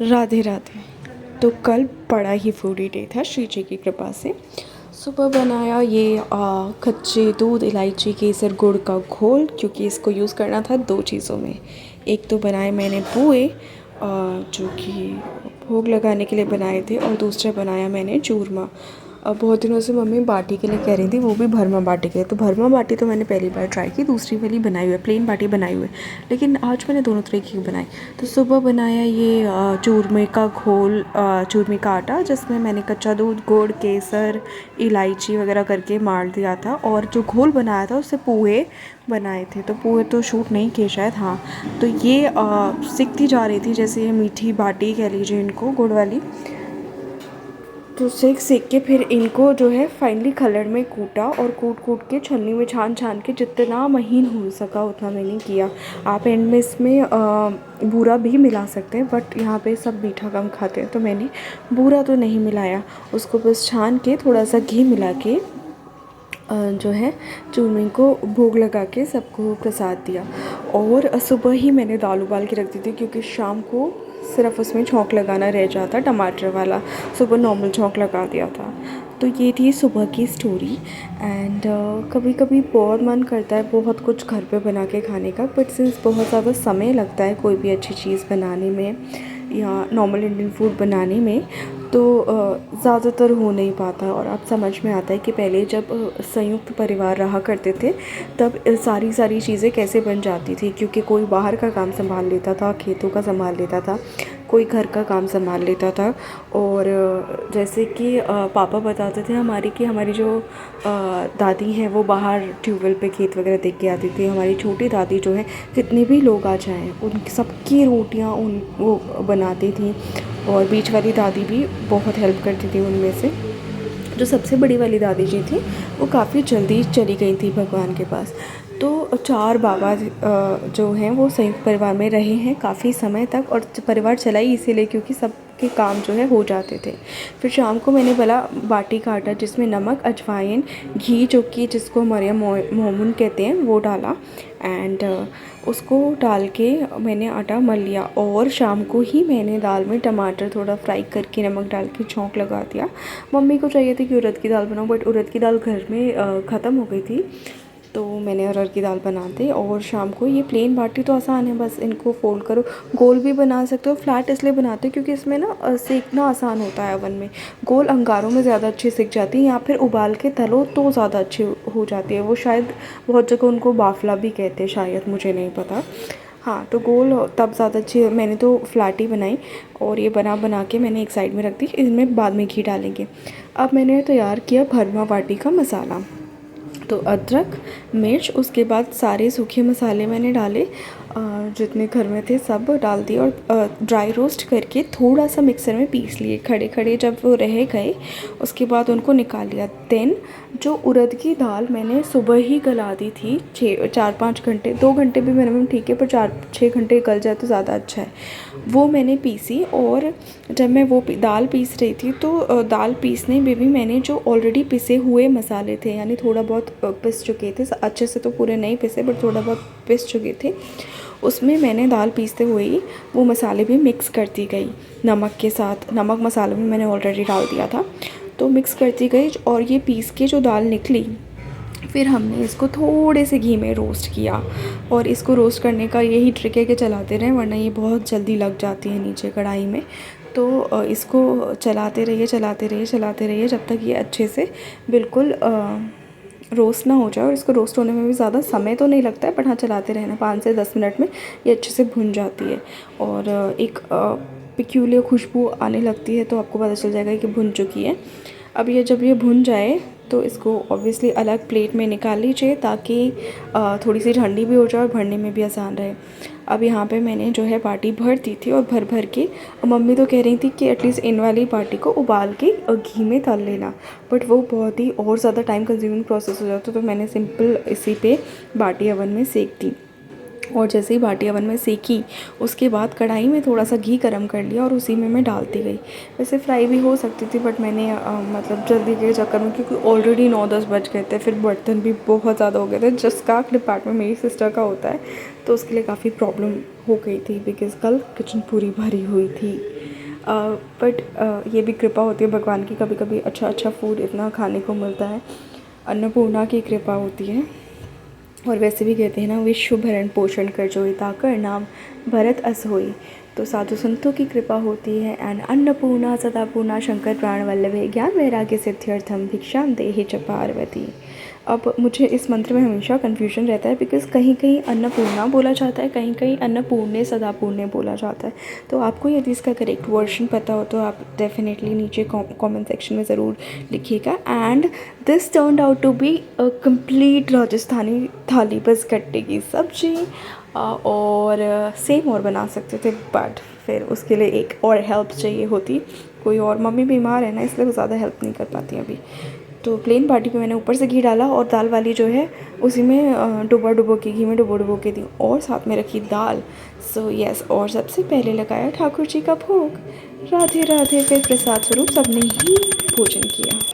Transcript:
राधे राधे। तो कल बड़ा ही फूडी डे था श्री जी की कृपा से। सुबह बनाया ये कच्चे दूध, इलायची, केसर, गुड़ का घोल, क्योंकि इसको यूज़ करना था दो चीज़ों में। एक तो बनाए मैंने पुए जो कि भोग लगाने के लिए बनाए थे, और दूसरा बनाया मैंने चूरमा। अब बहुत दिनों से मम्मी बाटी के लिए कह रही थी, वो भी भरमा बाटी के लिए। तो भरमा बाटी तो मैंने पहली बार ट्राई की, दूसरी वाली बनाई हुई है, प्लेन बाटी बनाई हुई है, लेकिन आज मैंने दोनों तरीके की बनाई। तो सुबह बनाया ये चूरमे का घोल, चूरमे का आटा, जिसमें मैंने कच्चा दूध, गुड़, केसर, इलायची वगैरह करके मार दिया था, और जो घोल बनाया था उससे पोहे बनाए थे। तो पोहे तो शूट नहीं किए शायद, हाँ। तो ये सिकती जा रही थी, जैसे ये मीठी बाटी कह लीजिए इनको, गुड़ वाली। तो सेक के फिर इनको जो है फाइनली खल्लड़ में कूटा, और कूट के छन्नी में छान के जितना महीन हो सका उतना मैंने किया। आप एंड में इसमें बूरा भी मिला सकते हैं, बट यहाँ पे सब मीठा कम खाते हैं, तो मैंने बूरा तो नहीं मिलाया। उसको बस छान के थोड़ा सा घी मिला के जो है चूरमे को भोग लगा के सबको प्रसाद दिया। और सुबह ही मैंने दाल उबाल के रख दी थी, क्योंकि शाम को सिर्फ उसमें छौंक लगाना रह जाता टमाटर वाला, सुबह नॉर्मल छौंक लगा दिया था। तो ये थी सुबह की स्टोरी। एंड कभी कभी बहुत मन करता है बहुत कुछ घर पे बना के खाने का, बट सिंस बहुत ज़्यादा समय लगता है कोई भी अच्छी चीज़ बनाने में या नॉर्मल इंडियन फूड बनाने में, तो ज़्यादातर हो नहीं पाता। और अब समझ में आता है कि पहले जब संयुक्त परिवार रहा करते थे, तब सारी चीज़ें कैसे बन जाती थी, क्योंकि कोई बाहर का काम संभाल लेता था, खेतों का संभाल लेता था, कोई घर का काम संभाल लेता था। और जैसे कि पापा बताते थे हमारी, कि हमारी जो दादी हैं वो बाहर ट्यूबवेल पे खेत वगैरह देख के आती थी। हमारी छोटी दादी जो है, कितने भी लोग आ जाएँ उन सबकी रोटियां वो बनाती थी। और बीच वाली दादी भी बहुत हेल्प करती थी उनमें से। जो सबसे बड़ी वाली दादी जी थी, वो काफ़ी जल्दी चली गई थी भगवान के पास। तो 4 बाबा जो हैं वो संयुक्त परिवार में रहे हैं काफ़ी समय तक, और परिवार चला ही इसीलिए क्योंकि सबके काम जो है हो जाते थे। फिर शाम को मैंने बोला बाटी का आटा, जिसमें नमक, अजवाइन, घी, जो कि जिसको हमारे मोमन कहते हैं, वो डाला। एंड उसको डाल के मैंने आटा मल लिया। और शाम को ही मैंने दाल में टमाटर थोड़ा फ्राई करके नमक डाल के छौंक लगा दिया। मम्मी को चाहिए थी कि उड़द की दाल बनाऊँ, बट उड़द की दाल घर में ख़त्म हो गई थी, तो मैंने अरहर की दाल बना दी। और शाम को ये प्लेन बाटी तो आसान है, बस इनको फोल्ड करो। गोल भी बना सकते हो, फ्लैट इसलिए बनाते हो क्योंकि इसमें ना सेकना आसान होता है ओवन में। गोल अंगारों में ज़्यादा अच्छे सिक जाती है, या फिर उबाल के तलो तो ज़्यादा अच्छी हो जाती है। वो शायद बहुत जगह उनको बाफला भी कहते हैं शायद, मुझे नहीं पता। हाँ, तो गोल तब ज़्यादा अच्छी, मैंने तो फ्लैट ही बनाई। और ये बना के मैंने एक साइड में रख दी, इसमें बाद में घी डालेंगे। अब मैंने तैयार किया भरमा बाटी का मसाला। तो अदरक, मिर्च, उसके बाद सारे सूखे मसाले मैंने डाले, जितने घर में थे सब डाल दिए, और ड्राई रोस्ट करके थोड़ा सा मिक्सर में पीस लिए खड़े खड़े। जब वो रह गए उसके बाद उनको निकाल लिया। देन जो उड़द की दाल मैंने सुबह ही गला दी थी, 4-5 घंटे, 2 घंटे भी मिनिमम ठीक है, पर 4-6 घंटे गल जाए तो ज़्यादा अच्छा है। वो मैंने पीसी। और जब मैं वो दाल पीस रही थी, तो दाल पीसने में भी मैंने जो ऑलरेडी पिसे हुए मसाले थे, यानी थोड़ा बहुत पिस चुके थे, अच्छे से तो पूरे नहीं पिसे बट थोड़ा बहुत पिस चुके थे, उसमें मैंने दाल पीसते हुए ही वो मसाले भी मिक्स करती गई नमक के साथ। नमक मसालों में मैंने ऑलरेडी डाल दिया था, तो मिक्स करती गई। और ये पीस के जो दाल निकली, फिर हमने इसको थोड़े से घी में रोस्ट किया। और इसको रोस्ट करने का यही ट्रिक है कि चलाते रहें, वरना ये बहुत जल्दी लग जाती है नीचे कढ़ाई में। तो इसको चलाते रहिए जब तक ये अच्छे से बिल्कुल रोस्ट ना हो जाए। और इसको रोस्ट होने में भी ज़्यादा समय तो नहीं लगता है, बट हाँ, चलाते रहना, 5 से 10 मिनट में ये अच्छे से भुन जाती है। और एक पिक्यूलियर खुशबू आने लगती है, तो आपको पता चल जाएगा कि भुन चुकी है। अब जब ये भुन जाए, तो इसको ऑब्वियसली अलग प्लेट में निकाल लीजिए, ताकि थोड़ी सी ठंडी भी हो जाए और भरने में भी आसान रहे। अब यहाँ पे मैंने जो है बाटी भर दी थी, और भर के मम्मी तो कह रही थी कि एटलीस्ट इन वाली बाटी को उबाल के घी में तल लेना, बट वो बहुत ही और ज़्यादा टाइम कंज्यूमिंग प्रोसेस हो जाता, तो मैंने सिंपल इसी पे बाटी ओवन में सेक दी। और जैसे ही बाटी ओवन में सेकी, उसके बाद कढ़ाई में थोड़ा सा घी गरम कर लिया और उसी में मैं डालती गई। वैसे फ्राई भी हो सकती थी, बट मैंने मतलब जल्दी के चक्कर में, क्योंकि ऑलरेडी 9-10 बज गए थे, फिर बर्तन भी बहुत ज़्यादा हो गए थे। जिसका डिपार्टमेंट मेरी सिस्टर का होता है, तो उसके लिए काफ़ी प्रॉब्लम हो गई थी, बिकॉज़ कल किचन पूरी भरी हुई थी। बट ये भी कृपा होती है भगवान की, कभी कभी अच्छा अच्छा फूड इतना खाने को मिलता है, अन्नपूर्णा की कृपा होती है। और वैसे भी कहते हैं ना, विश्व भरण पोषण कर जोई ताकर नाम भरत अस होई। तो साधु संतों की कृपा होती है। एंड अन्नपूर्णा सदापूर्णा शंकर प्राण वल्लभे ज्ञान वैराग्य सिद्ध्यर्थम भिक्षाम देहि च पार्वती। अब मुझे इस मंत्र में हमेशा कन्फ्यूजन रहता है, बिकॉज़ कहीं कहीं अन्नपूर्णा बोला जाता है, कहीं कहीं अन्नपूर्णे सदापूर्णे बोला जाता है। तो आपको यदि इसका करेक्ट वर्जन पता हो तो आप डेफिनेटली नीचे कमेंट सेक्शन में ज़रूर लिखिएगा। And this turned out to be a complete Rajasthani thali, बस गट्टे की सब्जी और सेम और बना सकते थे, बट फिर उसके लिए एक और हेल्प चाहिए होती कोई और। मम्मी बीमार है ना, इसलिए वो ज़्यादा हेल्प नहीं कर पाती अभी। तो प्लेन बाटी पे मैंने ऊपर से घी डाला और दाल वाली जो है उसी में डुबो के घी में डुबो के दी और साथ में रखी दाल। सो यस, और सबसे पहले लगाया ठाकुर जी का भोग। राधे राधे। फिर प्रसाद स्वरूप सबने ही भोजन किया।